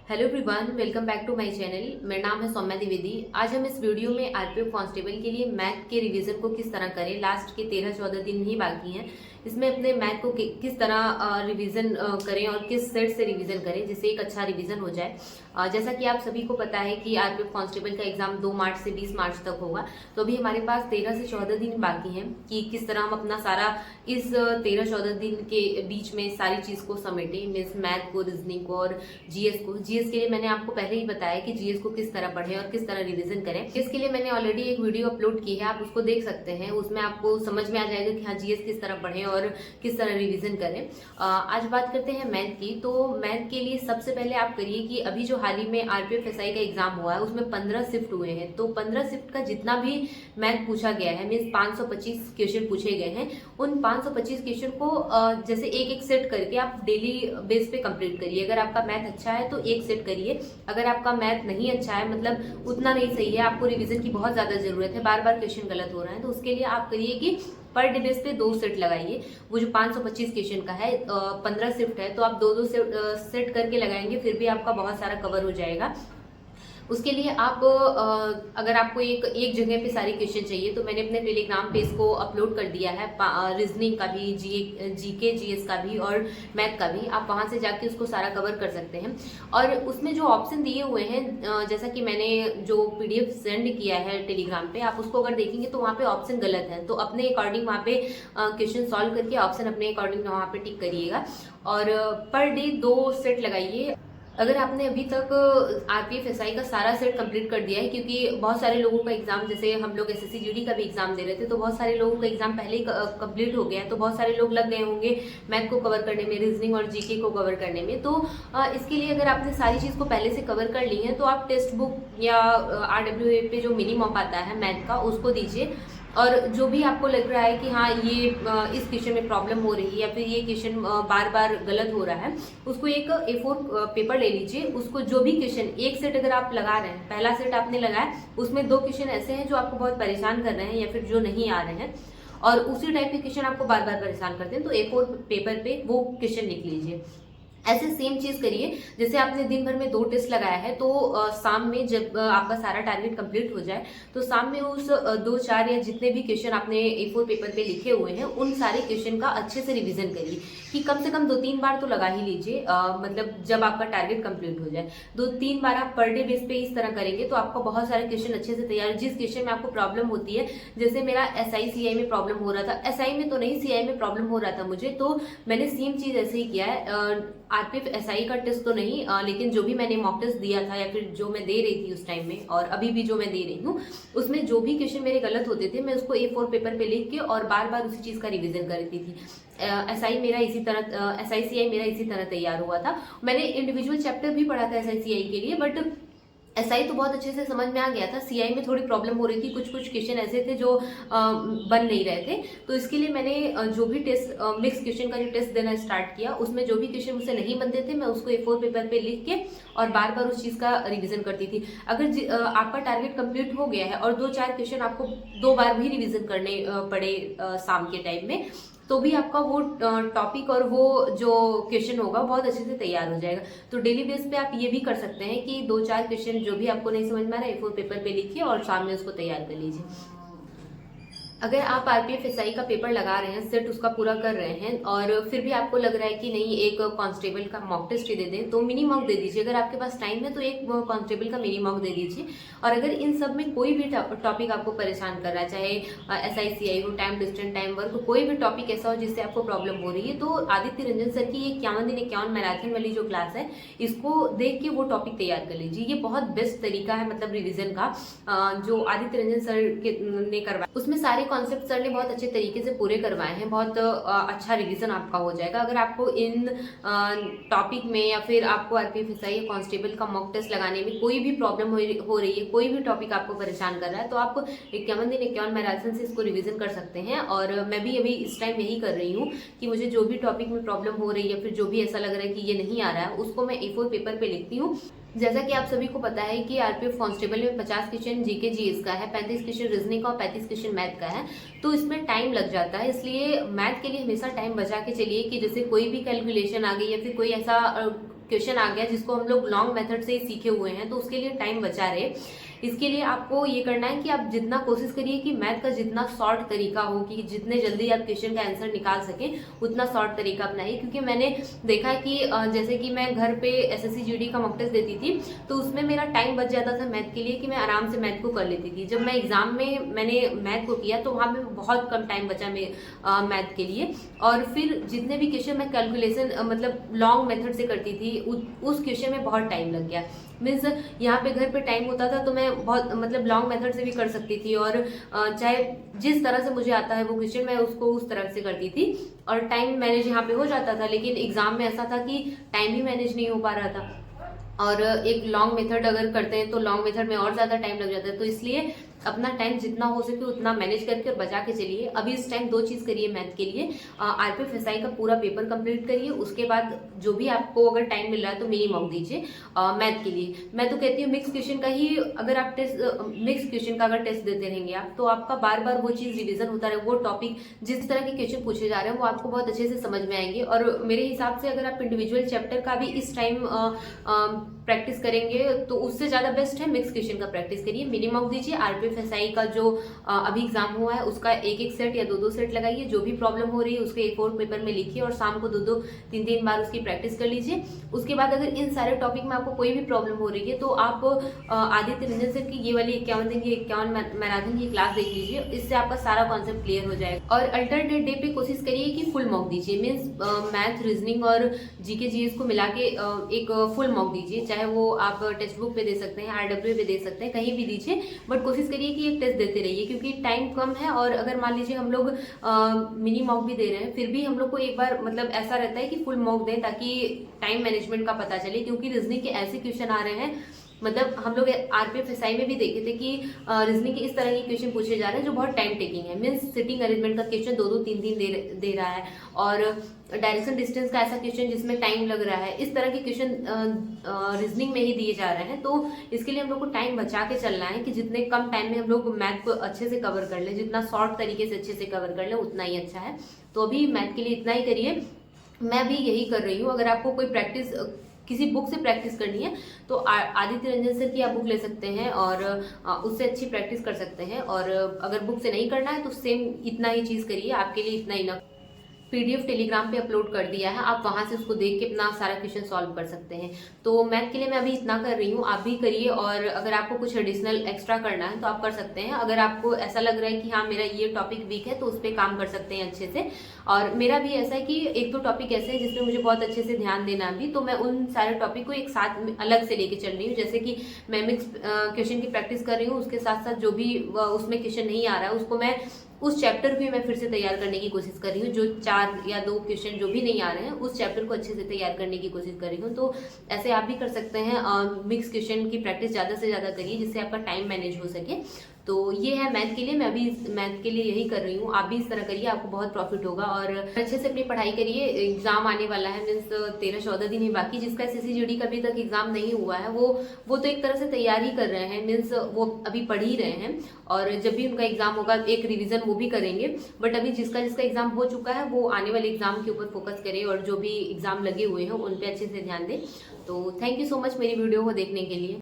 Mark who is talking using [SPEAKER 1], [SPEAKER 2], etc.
[SPEAKER 1] Hello everyone, welcome back to my channel. मेरा नाम है सौम्या द्विवेदी। आज हम इस वीडियो में आरपीएफ कांस्टेबल के लिए मैथ के रिवीजन को किस तरह करें। लास्ट के 13-14 दिन ही बाकी हैं। इसमें अपने मैथ को किस तरह रिवीजन करें और किस सेट से रिवीजन करें जिससे एक अच्छा रिवीजन हो जाए। जैसा कि आप सभी को पता है कि आरपीएफ कांस्टेबल का एग्जाम 2 मार्च से 20 मार्च तक होगा। तो अभी हमारे पास 13 से 14 दिन बाकी हैं कि किस तरह हम अपना सारा इस 13-14 दिन के बीच में सारी चीज को समेटें, मीन्स मैथ को, रीजनिंग को और जीएस को। जीएस के लिए मैंने आपको पहले ही बताया कि जीएस को किस तरह पढ़ें और किस तरह रिवीजन करें। इसके लिए मैंने ऑलरेडी एक वीडियो अपलोड की है, आप उसको देख सकते हैं। उसमें आपको समझ में आ जाएगा कि हाँ, जीएस किस तरह पढ़ें और किस तरह रिवीजन करें। आज बात करते हैं मैथ की। तो मैथ के लिए सबसे पहले आप करिए कि अभी जो हाल ही में आरपीएफ एसआई का एग्जाम हुआ है उसमें 15 शिफ्ट हुए हैं। तो 15 शिफ्ट का जितना भी मैथ पूछा गया है, मीन्स 525 क्वेश्चन पूछे गए हैं, उन 525 क्वेश्चन को जैसे एक एक सेट करके आप डेली बेस पे कंप्लीट करिए। अगर आपका मैथ अच्छा है तो एक सेट करिए। अगर आपका मैथ नहीं अच्छा है, मतलब उतना नहीं सही है, आपको रिवीजन की बहुत ज्यादा जरूरत है, बार बार क्वेश्चन गलत हो रहे हैं, तो उसके लिए आप करिए कि पर डे बेस पे 2 सेट लगाइए। वो जो 525 क्वेश्चन का है, 15 शिफ्ट है, तो आप 2-2 सेट करके लगाएंगे, फिर भी आपका बहुत सारा कवर हो जाएगा। उसके लिए आप अगर आपको एक जगह पे सारी क्वेश्चन चाहिए तो मैंने अपने टेलीग्राम पे इसको अपलोड कर दिया है, रीजनिंग का भी, जीके जीएस का भी और मैथ का भी। आप वहां से जाके उसको सारा कवर कर सकते हैं। और उसमें जो ऑप्शन दिए हुए हैं, जैसा कि मैंने जो पीडीएफ सेंड किया है टेलीग्राम पे, आप उसको अगर देखेंगे तो वहाँ पे ऑप्शन गलत है। तो अपने अकॉर्डिंग वहाँ पे क्वेश्चन सॉल्व करके ऑप्शन अपने अकॉर्डिंग वहाँ पे टिक करिएगा और पर डे 2 सेट लगाइए। अगर आपने अभी तक आरपीएफ एसआई का सारा सेट कंप्लीट कर दिया है, क्योंकि बहुत सारे लोगों का एग्जाम, जैसे हम लोग एसएससी जीडी का भी एग्जाम दे रहे थे, तो बहुत सारे लोगों का एग्जाम पहले ही कंप्लीट हो गया है। तो बहुत सारे लोग लग गए होंगे मैथ को कवर करने में, रीजनिंग और जीके को कवर करने में। तो इसके लिए अगर आपने सारी चीज़ को पहले से कवर कर ली है तो आप टेक्स्ट बुक या RWA पे जो मिनी मॉक आता है मैथ का, उसको दीजिए। और जो भी आपको लग रहा है कि हाँ, ये इस क्वेश्चन में प्रॉब्लम हो रही है या फिर ये क्वेश्चन बार बार गलत हो रहा है, उसको एक A4 पेपर ले लीजिए। उसको जो भी क्वेश्चन, एक सेट अगर आप लगा रहे हैं, पहला सेट आपने लगाया, उसमें 2 क्वेश्चन ऐसे हैं जो आपको बहुत परेशान कर रहे हैं या फिर जो नहीं आ रहे हैं और उसी टाइप के क्वेश्चन आपको बार बार परेशान करते हैं, तो A4 पेपर पे वो क्वेश्चन लिख लीजिए। ऐसे सेम चीज करिए। जैसे आपने दिन भर में 2 टेस्ट लगाया है, तो शाम में जब आपका सारा टारगेट कंप्लीट हो जाए तो शाम में उस 2-4 या जितने भी क्वेश्चन आपने A4 पेपर पे लिखे हुए हैं, उन सारे क्वेश्चन का अच्छे से रिवीजन करिए कि कम से कम 2-3 बार तो लगा ही लीजिए। मतलब जब आपका टारगेट कंप्लीट हो जाए 2-3 बार आप पर डे बेस पे इस तरह करेंगे तो आपका बहुत सारे क्वेश्चन अच्छे से तैयार। जिस क्वेश्चन में आपको प्रॉब्लम होती है, जैसे मेरा SI CI में प्रॉब्लम हो रहा था, SI में तो नहीं, CI में प्रॉब्लम हो रहा था मुझे, तो मैंने सेम चीज ऐसे ही किया है। आरपीएफ एसआई का टेस्ट तो नहीं, लेकिन जो भी मैंने मॉक टेस्ट दिया था या फिर जो मैं दे रही थी उस टाइम में और अभी भी जो मैं दे रही हूँ, उसमें जो भी क्वेश्चन मेरे गलत होते थे मैं उसको A4 पेपर पे लिख के और बार बार उसी चीज का रिवीजन करती थी। SI मेरा इसी तरह, SI CI मेरा इसी तरह तैयार हुआ था। मैंने इंडिविजुअल चैप्टर भी पढ़ा था SI CI के लिए, बट एसआई तो बहुत अच्छे से समझ में आ गया था। सीआई में थोड़ी प्रॉब्लम हो रही थी, कुछ कुछ क्वेश्चन ऐसे थे जो बन नहीं रहे थे। तो इसके लिए मैंने जो भी टेस्ट, मिक्स क्वेश्चन का जो टेस्ट देना स्टार्ट किया, उसमें जो भी क्वेश्चन मुझसे नहीं बनते थे मैं उसको A4 पेपर पे लिख के और बार बार उस चीज का रिवीजन करती थी। अगर आपका टारगेट कंप्लीट हो गया है और 2-4 क्वेश्चन आपको 2 बार भी रिविजन करने पड़े शाम के टाइम में, तो भी आपका वो टॉपिक और वो जो क्वेश्चन होगा बहुत अच्छे से तैयार हो जाएगा। तो डेली बेस पे आप ये भी कर सकते हैं कि 2-4 क्वेश्चन जो भी आपको नहीं समझ में आ रहा है A4 पेपर पे लिखिए और सामने उसको तैयार कर लीजिए। अगर आप आरपीएफ एसआई का पेपर लगा रहे हैं, सेट उसका पूरा कर रहे हैं और फिर भी आपको लग रहा है कि नहीं, एक कांस्टेबल का मॉक टेस्ट ही दे दें, तो मिनी मॉक दे दीजिए। अगर आपके पास टाइम है तो एक कांस्टेबल का मिनी मॉक दे दीजिए। और अगर इन सब में कोई भी टॉपिक आपको परेशान कर रहा है, चाहे SI CI हो, टाइम डिस्टेंस, टाइम वर्क, कोई भी टॉपिक ऐसा हो जिससे आपको प्रॉब्लम हो रही है, तो आदित्य रंजन सर की ये 51 दिन 51 मैराथन वाली जो क्लास है, इसको देख के वो टॉपिक तैयार कर लीजिए। ये बहुत बेस्ट तरीका है मतलब रिविजन का, जो आदित्य रंजन सर ने करवाया, उसमें सारे कॉन्सेप्ट सर ने बहुत अच्छे तरीके से पूरे करवाए हैं। बहुत अच्छा रिवीजन आपका हो जाएगा। अगर आपको इन टॉपिक में या फिर आपको आरपीएफ एसआई कांस्टेबल का मॉक टेस्ट लगाने में कोई भी प्रॉब्लम हो रही है, कोई भी टॉपिक आपको परेशान कर रहा है, तो आप 51 दिन 51 मैराथन से इसको रिवीजन कर सकते हैं। और मैं भी अभी इस टाइम यही कर रही हूँ कि मुझे जो भी टॉपिक में प्रॉब्लम हो रही है, फिर जो भी ऐसा लग रहा है कि ये नहीं आ रहा है, उसको मैं A4 पेपर पे लिखती हूँ। जैसा कि आप सभी को पता है कि आरपीएफ कांस्टेबल में 50 क्वेश्चन जीके जीएस का है, 35 क्वेश्चन रीजनिंग का और 35 क्वेश्चन मैथ का है, तो इसमें टाइम लग जाता है। इसलिए मैथ के लिए हमेशा टाइम बचा के चलिए कि जैसे कोई भी कैलकुलेशन आ गई या फिर कोई ऐसा क्वेश्चन आ गया जिसको हम लोग लॉन्ग मेथड से सीखे हुए हैं, तो उसके लिए टाइम बचा रहे। इसके लिए आपको ये करना है कि आप जितना कोशिश करिए कि मैथ का जितना शॉर्ट तरीका हो, कि जितने जल्दी आप क्वेश्चन का आंसर निकाल सकें उतना शॉर्ट तरीका अपनाइए। क्योंकि मैंने देखा है कि जैसे कि मैं घर पे एसएससी जीडी का मॉक टेस्ट देती थी, तो उसमें मेरा टाइम बच जाता था मैथ के लिए कि मैं आराम से मैथ को कर लेती थी। जब मैं एग्जाम में मैंने मैथ को किया तो वहाँ पे बहुत कम टाइम बचा मैथ के लिए, और फिर जितने भी क्वेश्चन मैं कैलकुलेशन मतलब लॉन्ग मेथड से करती थी उस क्वेश्चन में बहुत टाइम लग गया। मीन्स यहाँ पे घर पे टाइम होता था तो मैं बहुत मतलब लॉन्ग मेथड से भी कर सकती थी, और चाहे जिस तरह से मुझे आता है वो क्वेश्चन मैं उसको उस तरह से करती थी और टाइम मैनेज यहाँ पे हो जाता था। लेकिन एग्जाम में ऐसा था कि टाइम ही मैनेज नहीं हो पा रहा था, और एक लॉन्ग मेथड अगर करते हैं तो लॉन्ग मेथड में और ज़्यादा टाइम लग जाता है। तो इसलिए अपना टाइम जितना हो सके उतना मैनेज करके और बचा के चलिए। अभी इस टाइम 2 चीज़ करिए मैथ के लिए, आरपीएफ एसआई का पूरा पेपर कंप्लीट करिए, उसके बाद जो भी आपको अगर टाइम मिल रहा है तो मिनी मॉक दीजिए मैथ के लिए। मैं तो कहती हूँ मिक्स क्वेश्चन का ही अगर आप मिक्स क्वेश्चन का अगर टेस्ट देते रहेंगे आप, तो आपका बार बार वो चीज़ रिविजन होता रहे, वो टॉपिक जिस तरह के क्वेश्चन पूछे जा रहे हैं वो आपको बहुत अच्छे से समझ में आएंगे। और मेरे हिसाब से अगर आप इंडिविजुअल चैप्टर का भी इस टाइम प्रैक्टिस करेंगे तो उससे ज़्यादा बेस्ट है मिक्स क्वेश्चन का प्रैक्टिस करिए। मिनी मॉक दीजिए, आरपीएफ एसआई का जो अभी एग्जाम हुआ है उसका एक सेट या 2 सेट लगाइए। जो भी प्रॉब्लम हो रही है उसके A4 पेपर में लिखिए और शाम को 2 3 बार उसकी प्रैक्टिस कर लीजिए। उसके बाद अगर इन सारे टॉपिक में आपको कोई भी प्रॉब्लम हो रही है तो आप आदित्य रंजन सर की ये वाली 51 दिन की 51 मैराथन की क्लास देख लीजिए, इससे आपका सारा कॉन्सेप्ट क्लियर हो जाएगा। और अल्टरनेट डे पे कोशिश करिए कि फुल मॉक दीजिए, मीन्स मैथ रीजनिंग और जीके जीएस को मिला के एक फुल मॉक दीजिए। चाहे वो आप टेक्स्ट बुक पे दे सकते हैं, RW पे दे सकते हैं, कहीं भी दीजिए, बट कोशिश करिए कि एक टेस्ट देते रहिए क्योंकि टाइम कम है। और अगर मान लीजिए हम लोग मिनी मॉक भी दे रहे हैं फिर भी हम लोग को एक बार मतलब ऐसा रहता है कि फुल मॉक दें ताकि टाइम मैनेजमेंट का पता चले। क्योंकि रीजनिंग के ऐसे क्वेश्चन आ रहे हैं, मतलब हम लोग आरपीएफ एसआई में भी देखे थे कि रीजनिंग के इस तरह के क्वेश्चन पूछे जा रहे हैं जो बहुत टाइम टेकिंग है। मीन्स सिटिंग अरेंजमेंट का क्वेश्चन 2 3 दे रहा है, और डायरेक्शन डिस्टेंस का ऐसा क्वेश्चन जिसमें टाइम लग रहा है। इस तरह के क्वेश्चन रीजनिंग में ही दिए जा रहे हैं। तो इसके लिए हम लोग को टाइम बचा के चलना है कि जितने कम टाइम में हम लोग मैथ को अच्छे से कवर कर लें, जितना शॉर्ट तरीके से अच्छे से कवर कर लें उतना ही अच्छा है। तो अभी मैथ के लिए इतना ही करिए, मैं भी यही कर रही हूँ। अगर आपको कोई प्रैक्टिस किसी बुक से प्रैक्टिस करनी है तो आदित्य रंजन सर की आप बुक ले सकते हैं और उससे अच्छी प्रैक्टिस कर सकते हैं। और अगर बुक से नहीं करना है तो सेम इतना ही चीज़ करिए, आपके लिए इतना इनफ। PDF टेलीग्राम पे अपलोड कर दिया है, आप वहां से उसको देख के अपना सारा क्वेश्चन सॉल्व कर सकते हैं। तो मैथ के लिए मैं अभी इतना कर रही हूँ, आप भी करिए। और अगर आपको कुछ एडिशनल एक्स्ट्रा करना है तो आप कर सकते हैं। अगर आपको ऐसा लग रहा है कि हाँ मेरा ये टॉपिक वीक है तो उस पर काम कर सकते हैं अच्छे से। और मेरा भी ऐसा है कि 1-2 टॉपिक ऐसे हैं जिसमें मुझे बहुत अच्छे से ध्यान देना है अभी, तो मैं उन सारे टॉपिक को एक साथ अलग से लेके चल रही हूँ। जैसे कि मैं मिक्स क्वेश्चन की प्रैक्टिस कर रही हूँ, उसके साथ साथ जो भी उसमें क्वेश्चन नहीं आ रहा है उसको मैं उस चैप्टर भी मैं फिर से तैयार करने की कोशिश कर रही हूँ। जो 4 या 2 क्वेश्चन जो भी नहीं आ रहे हैं उस चैप्टर को अच्छे से तैयार करने की कोशिश कर रही हूँ। तो ऐसे आप भी कर सकते हैं, मिक्स क्वेश्चन की प्रैक्टिस ज़्यादा से ज़्यादा करिए जिससे आपका टाइम मैनेज हो सके। तो ये है मैथ के लिए, मैं भी मैथ के लिए यही कर रही हूँ। आप भी इस तरह करिए, आपको बहुत प्रॉफिट होगा और अच्छे से अपनी पढ़ाई करिए। एग्जाम आने वाला है, मीन्स 13-14 दिन ही बाकी। जिसका SSC GD का अभी तक एग्जाम नहीं हुआ है वो तो एक तरह से तैयारी कर रहे हैं, मीन्स वो अभी पढ़ ही रहे हैं। और जब भी उनका एग्जाम होगा एक रिविजन वो भी करेंगे। बट अभी जिसका एग्जाम हो चुका है वो आने वाले एग्जाम के ऊपर फोकस करे और जो भी एग्जाम लगे हुए हैं उन पर अच्छे से ध्यान दें। तो थैंक यू सो मच मेरी वीडियो को देखने के लिए।